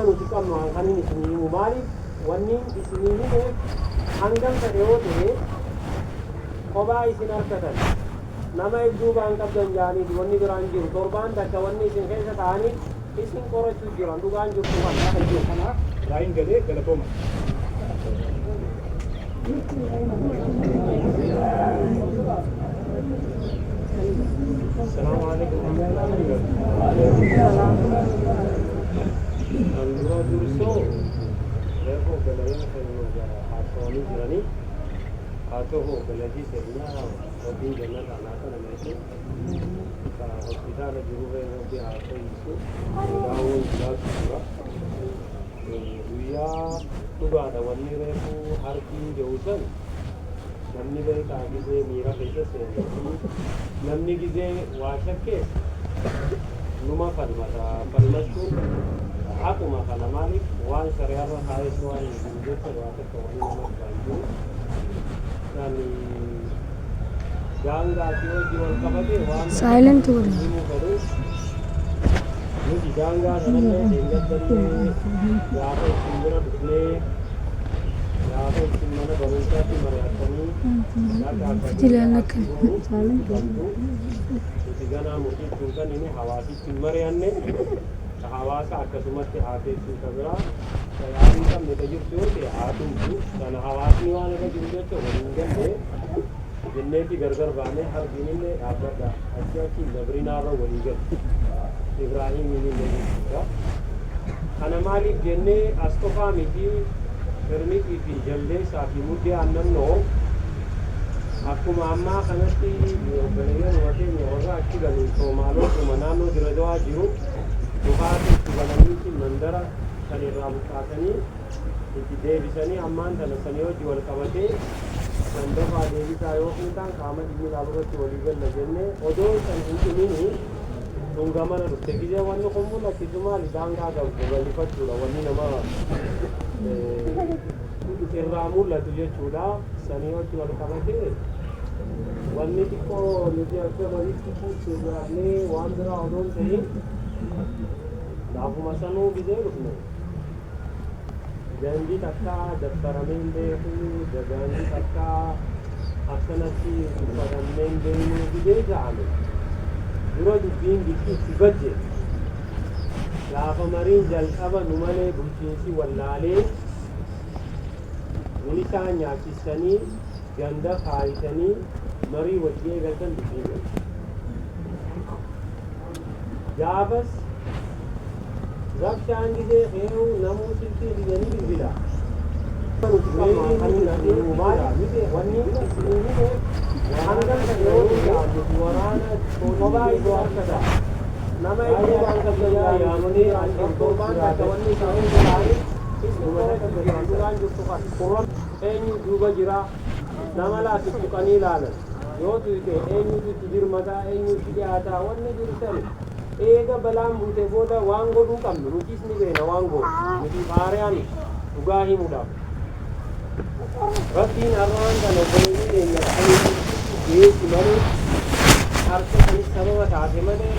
nuti qabnu kan inni isinii himu maaliif wanni isinii hime hangam ta'e yoo ta'e kophaa isin harkatan nama duubaan qabdan jaaniiti wanni biraan jiru torbaan takka wanni isin keessa ta'anii isin qorachuu jiran dhugaan jirtu kan akka jiru kanaaf laayin galee galatooma. السلام عليكم ورحمة الله وبركاته. Andura durso, lepo belanya saya asoni jirani, atau belagi saya hobi jangan anak anak itu, hospital juru hobi atau itu, daun jelas juga. Dia juga ada wanita lepo harki jauhan. namni beekaa gisee miira keessa seenanii namni gisee waa shakkee numa falmata falmachuun akkuma kana maaliif waan sariyaarra kaa'es waan hin jecha waa takka wani nama baay'ee yani gaangaatii hojii wal qabatee waan silent wali himuu fedhu nuti gaangaa sanallee deeggartanii gaafa ittiin bira dhufnee gaafa ittiin mana barumsaatti mari'attanii ganaa murtii tuutan inni hawaasitti mari'anne hawaasa akkasumatti haafeessuu kabiraa yaadni qabne tajirtu yoo ta'e haatumtu sana hawaasni waan irra jiru jecha waliin galle jenneetti gargar baanee harbiin illee dhaabbadha achi achi gabrinaarra walii galle Ibraahimiin illee jechuudha. Kana maaliif jennee as qofaa miti firmiqii fi jaldeessaa fi muddee aannannoo akkuma ammaa kanatti obboleeyyan wateenya warra achi galuun Soomaalotuma naannoo Diradawaa jiru dhufaati itti galaniiti mandara kan irraa buqqaasanii itti deebisanii ammaan tana sanii hojii wal qabatee dandafaa deebisaa yoo ta'an qaama dhimmiidhaaf irratti walii galla jennee odoo san hin dhumini dhungamana dhufte gizee wanni kun mul'achisu maali daangaa gabu galifachuudha wanni nama irraa mul'atu jechuudha sanii hojii wal qabatee wanni xiqqoo nuti akka bariitti fuusuudhaafnee waan biraa odoon ta'in laafuma sanuu gizee dhufne gandii takka dabtaramee hin beeku gandii takka akkanatti uffatamee hin beeknu gizee ja'ame dura dubbiin bikkiitti bajje gaafa mariin jalqaba nu malee bulchiinsi wallaalee milishaa nyaachisanii ganda kaayisanii marii wajjii eegaltan dubbiin gaafas rabshaan gisee heeruu namuu silkii biyanii bilbila waraana kophaa iddoo harkata nama iddoo waan qabdan yaamanii torbaan akka wanni isaanii ta'anii duraan jirtu kan kurran eenyu duuba jira nama laatti tuqanii ilaalan yoo tuute eenyutu itti dirmataa eenyutti dhiyaataa wanni jiru sani eega balaan buute booda waan godhuu qabnu nutis ni beena waan godhu nuti faariyaan dhugaa himuudhaaf rabbiin arraan kana obboleeyyii keenya dhaqanii geessi malee harka sanis sababa taate malee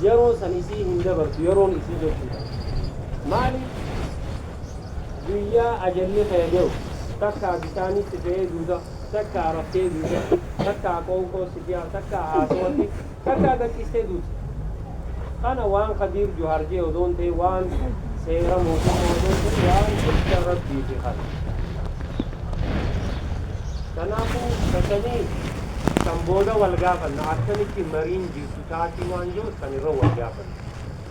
yeroo san isii hin dabartu yeroon isii jechuudha maali guyyaa ajalli fayyadamu takkaa bisaanitti fe'ee duuda takkaa raftee duuda takkaa qoonqoo sibiyaa takkaa haasawatti takkaa gaqqistee duuti kana waan Kadiir Juharjee odoon ta'e waan seera mootummaa odoon ta'e waan jecha rabbii fi kana kanaafuu kasanii kan booda wal gaafanna akkamitti mariin jirtu taatii waan jiru kan irra wal gaafanna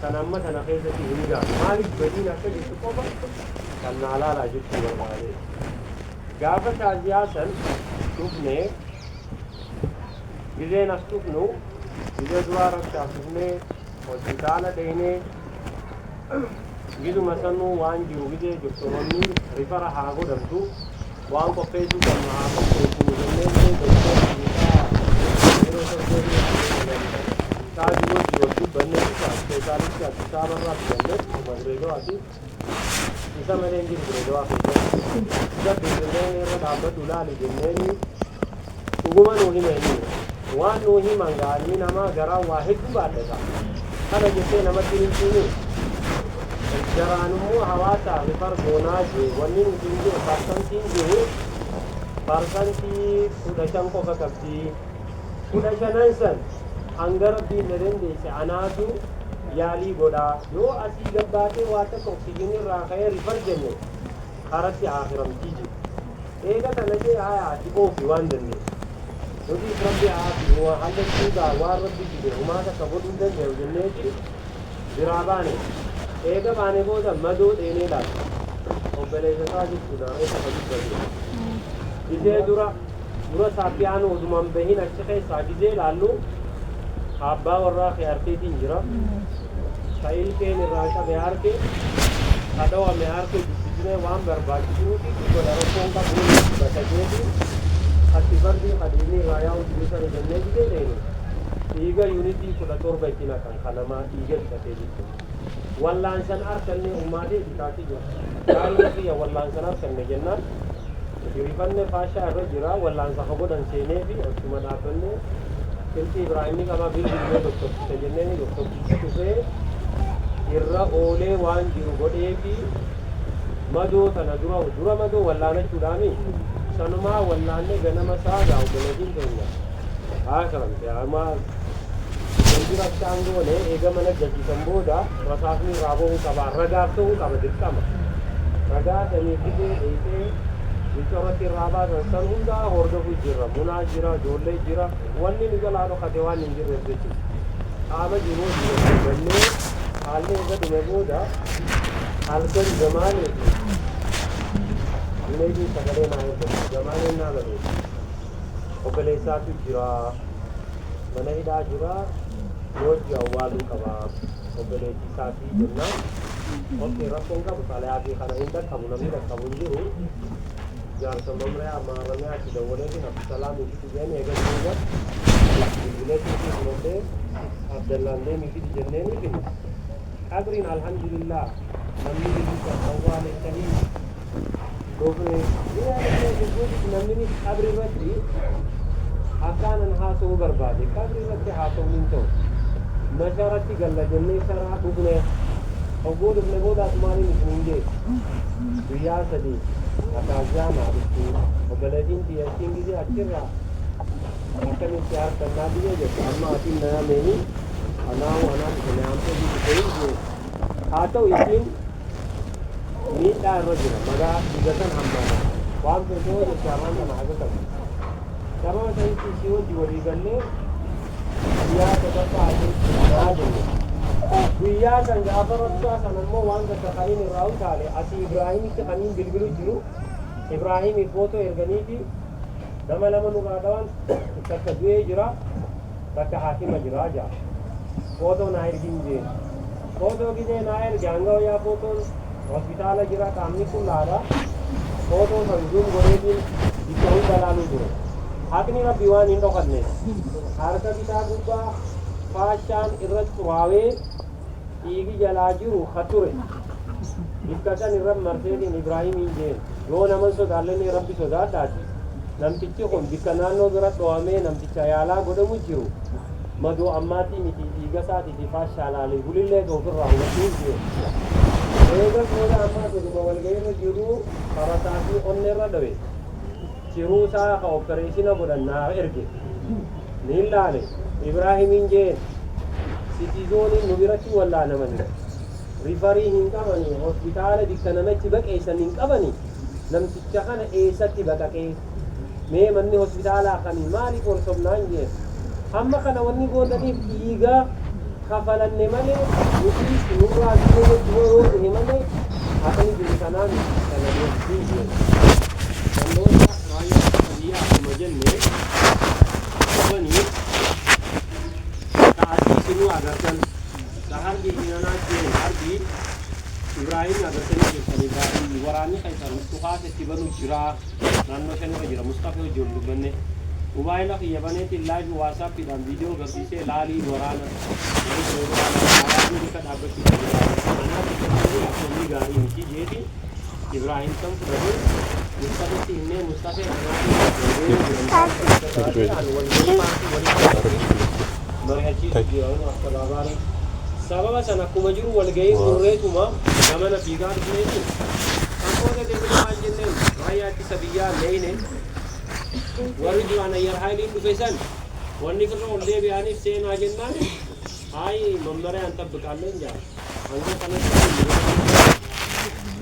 kan amma tana keessatti hin gaafatu maaliif badiin akka jirtu qofa kan naalaalaa jechuu barbaade gaafa taaziyaa san dhufne gizeen as dhufnu gizee duraa rakkaaf dhufne hospitaala dheenee gizuma sanuu waan jiru gizee doktoronni rifara haa godhamtu waan qopheessuu qabnu haa qopheessu jennee taajii hojii wal dubbanne ispeeshaalitti Addisaabarraa fidanne Madreedawaati isa malee hin jiru Direedawaa keessatti isa Dirreen irra dhaabbadhu ilaali jenneeni dhuguma nuu himeeni waan nuu himan gaarii namaa garaa waa hedduu baadhata kana jettee namatti hin himtu jaraanummoo hawaasaa rifar goonaa jee wanni nuti hin jiru parsantiin jiru parsantii 15 qofa qabdi 15 san hanga rabbiin na dandeesse anaatu yaalii godhaa yoo asii gabbaatee waa takka oksijiinii irraa ka'ee rifar jenne karatti aakiramtii jiru eega kana jee hayaati oofi waan dandeesse nuti rabbi aafi waa hallachuugaa waan rabbi fide humaa takka godhuu danda'u jenneeti biraa baane eega baane booda madoo dheenee laata obboleessataa jechuudha reessa fayyadu gizee dura saaphiyaan odumaan bahin achi keessaa gizee laallu abbaa warraa kee harkeetiin jira ilkeen irraa qabe harke kadhawame harke dubbisnee waan barbaachisuufi gola rakkoon qabu batajeeti atti fardi qadiimii irraa yaa'u dubbisanii jennee gizee deenu dhiiga yuunitii 17 itti naqan kanamaa dhiiga bitatee jechuudha wallaansan arkanne umaatee bitaatii jira gaariin kiyya wallaansan arkanne jennaan rifanne faashaa irra jira wallaansa ka godhan seenee fi akkuma dhaabbanne kilti ibraahimni qaba bilbilee doktortisa jenneeni doktortisa dhufee irra oolee waan jiru godhee fi madoo tana dura madoo wallaanachuudhaami sanumaa wallaanne ganama saagaa obboleetiin keenya haa karamte amma Jira canggone, ega mana jadi semboda, rasasni rabo kaba, raga tu kaba dikkama. Raga dani kide ete, bicara raba dan hunda hordo jira, muna jira, jolle jira, wanni nigala ado katewan ninjir begitu. Aba jiro jiro, wanni halne ega dumeboda, halkan zaman itu. Ini di segala naik, zaman ini naga. Obelesa tu jira, mana ida jira. रोज अवालू कबाब obboleettii isaatii jenna okkee rakkoon qabu xalayaa kana hin dhaqqabu namni dhaqqabu hin jiru jaarsa mamree amaaramee achi dawwaleetiin abdusalaamii fi jennee eegaluudha bilbileetii fi filotee abdallaannee mifidi jennee ni finna qabriin alhamdulillah namni bilisa awwaaleessanii doofne namni qabri irratti akkaanan haasa'uu barbaade qabri irratti haasa'uu hin ta'u نشارتي قال لجنة سرعة بقولة أقول ابن بودا تماني مسلمين رياسة دي أتاجانا بسوا وبلدين تياسين جدي أكثر أكثر من شهر تناديه جت أما أتين نيا مني أنا بسنام تجي بقول هاتو يمكن ميت رجل مجا بجسن همنا وام تقول جسمان ما هذا كمان تيجي شيء جوري قلنا يا تبصر ويا كان جابر رسول سنمو وان كخاين راو تعالى أسي إبراهيم كخانين بلبلو جلو إبراهيم فوتو إرغنيتي دم لما نقادوان تكذوي جرا تكحاكم جرا جا فوتو ناير جنجي فوتو كده ناير جانغو يا فوتو هوسبيتال جرا كامني كلارا فوتو سنجوم غوريدين ديكون دلالو جرو हाकनी का दीवान इंडो करने हारका बिता गुब्बा फाशान इरत वावे ईगी जलाजू खतुरे इसका का निरब मर्सेदी इब्राहिम इंजे जो नमन सो डाले ने रब्बी सो दाद दादी नम पिच्चे को दिकनानो जरा तोआमे नम पिच्चा याला गोडे मुजिरू मधु अम्माती मिटी ईगा साथी दी फाशाला ले गुलिले दो फिर राहु नतीजे एगा कोड़ा अम्मा तो दुबवल गए ने जिरू parasaati onne radwe cirusa ka operation bodanna erge nillale ibrahimin jeen citizoni nubirati walla namani rifari hin qabani hospital dikkanamachi baqeessan hin qabani namticha kana eessatti baqaqee mee manni hospitala kan maali qorsobnaan jee amma kana wanni gootaniif dhiiga kafalanne malee nuti nurraa dhiyoo dhiyoo himame akani jiru kanaan kana dhiyeessii wantoota raayyaa biyyaa akkuma jenne qabanii taasii sinuu agartan harbi inanaa jeen harbi Ibrahim agartanii jirtan Ibrahim waraanni keessan tuqaasa itti banuu jira naannoo shanirra jira Mustafa wajjin dubbanne mobaayila xiyyabaneetiin laayiv waasaappiidhaan viidiyoo garsiisee laalii waraana ka dhaabbachiisa kanaaf akkasii gaarii miti jeeti Ibrahim san fudhatee Mustafatti himnee Mustafee mari'achiisu jira akka baabaarii sababa sana akkuma jiru wal ga'ii murreetuma gamana fiigaa dhufneetu kankoota deemnee maal jenneen raayyaa ittisa biyyaa leeyne warri duraan ayyar haayiliin dhufe san wanni firra ol deebi'aniif seenaa jennaan hayi mammariyaan xabbiqaalleen jaa hanga kanatti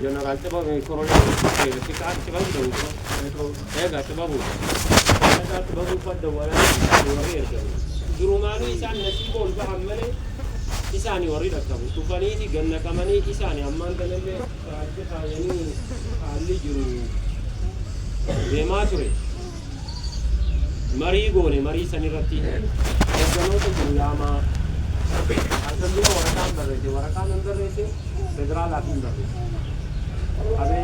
General Tebab Koronel Fikat Tebab Dawu Ega Tebabu Ega Tebabu pada warir Jurumanu isan nasibol bahammale isani warir akabu tufaniti ganna kamani isani amman kanelle yani ali juru demature mari gone mari sanirati egano to jurama asallu warakan barrete warakan andar rete federal akin barrete अबे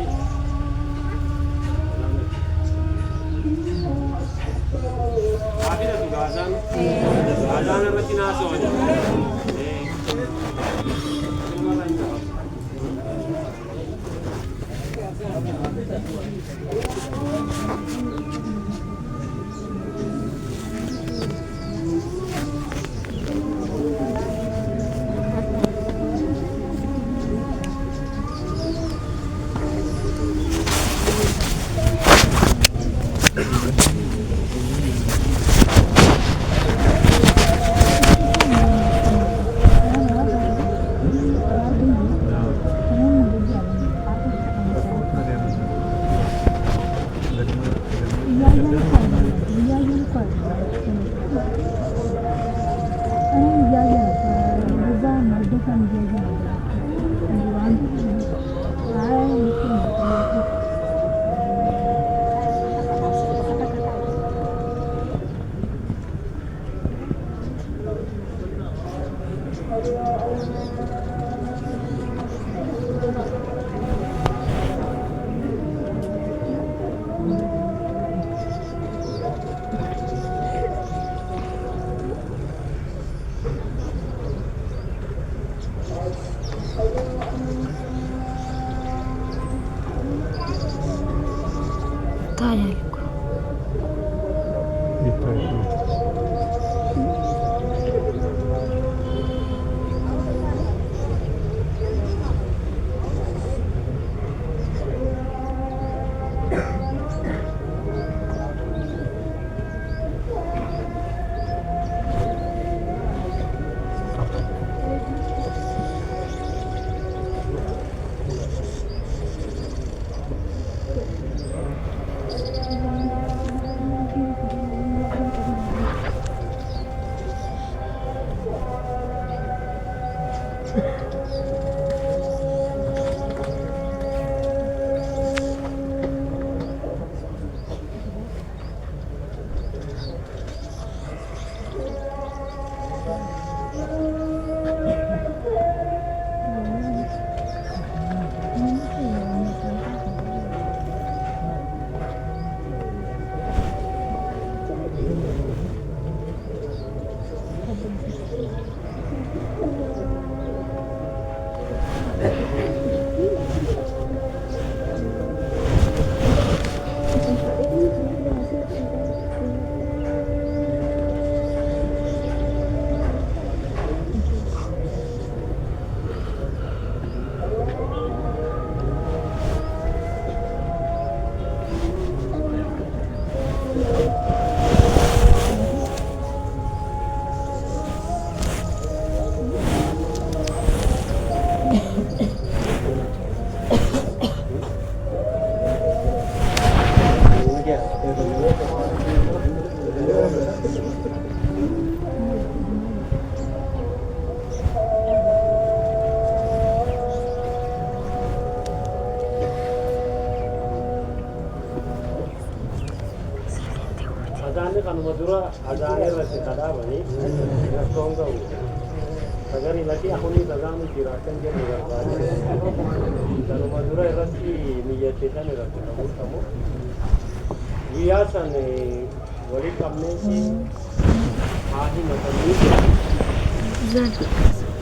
आगे ना तू गाज़ान गाज़ान रचना सोच Azannya kan madura azannya rasa kada bani, rakong kau. Agar ilaki aku ni azan dirakan dia berbalik. Kalau madura rasa niat kita ni rasa kamu. Biasa ni wali kamne si ahi macam ni.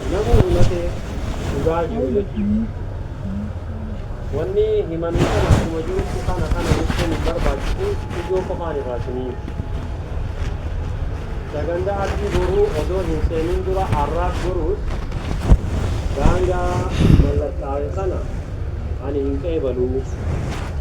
Namu nate sudah juga. Wani himanita nak maju kita nak itu nimbar baju itu pemari rasmi. Seganda arti guru odo hinsenin dura arrak guru mallattaa'e sana ani hin qeebaluu